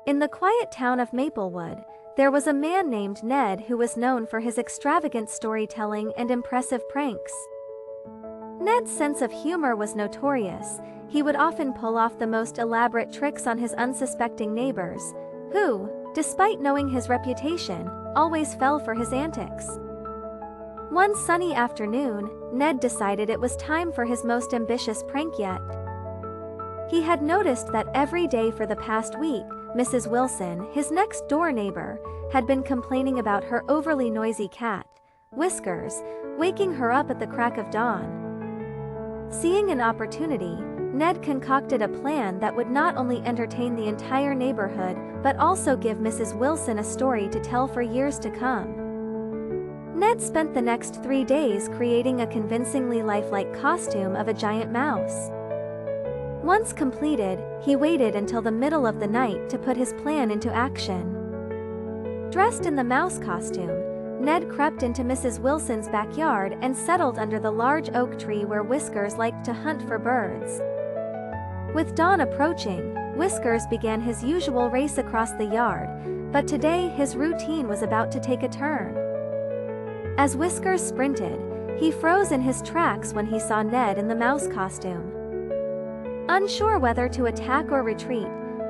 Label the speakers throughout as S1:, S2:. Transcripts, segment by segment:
S1: In the quiet town of Maplewood, there was a man named Ned who was known for his extravagant storytelling and impressive pranks. Ned's sense of humor was notorious. He would often pull off the most elaborate tricks on his unsuspecting neighbors, who, despite knowing his reputation, always fell for his antics. One sunny afternoon, Ned decided it was time for his most ambitious prank yet. He had noticed that every day for the past week, Mrs. Wilson, his next-door neighbor, had been complaining about her overly noisy cat, Whiskers, waking her up at the crack of dawn. Seeing an opportunity, Ned concocted a plan that would not only entertain the entire neighborhood but also give Mrs. Wilson a story to tell for years to come. Ned spent the next 3 days creating a convincingly lifelike costume of a giant mouse. Once completed, he waited until the middle of the night to put his plan into action. Dressed in the mouse costume, Ned crept into Mrs. Wilson's backyard and settled under the large oak tree where Whiskers liked to hunt for birds. With dawn approaching, Whiskers began his usual race across the yard, but today his routine was about to take a turn. As Whiskers sprinted, he froze in his tracks when he saw Ned in the mouse costume. Unsure whether to attack or retreat,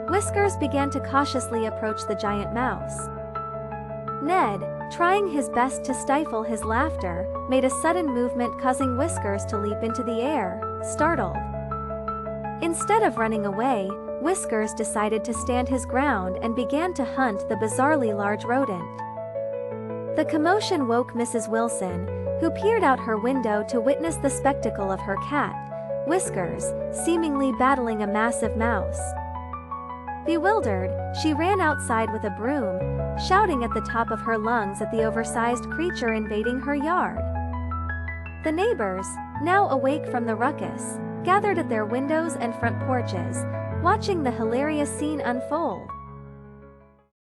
S1: Whiskers began to cautiously approach the giant mouse. Ned, trying his best to stifle his laughter, made a sudden movement causing Whiskers to leap into the air, startled. Instead of running away, Whiskers decided to stand his ground and began to hunt the bizarrely large rodent. The commotion woke Mrs. Wilson, who peered out her window to witness the spectacle of her cat, Whiskers, seemingly battling a massive mouse. Bewildered, she ran outside with a broom, shouting at the top of her lungs at the oversized creature invading her yard. The neighbors, now awake from the ruckus, gathered at their windows and front porches, watching the hilarious scene unfold.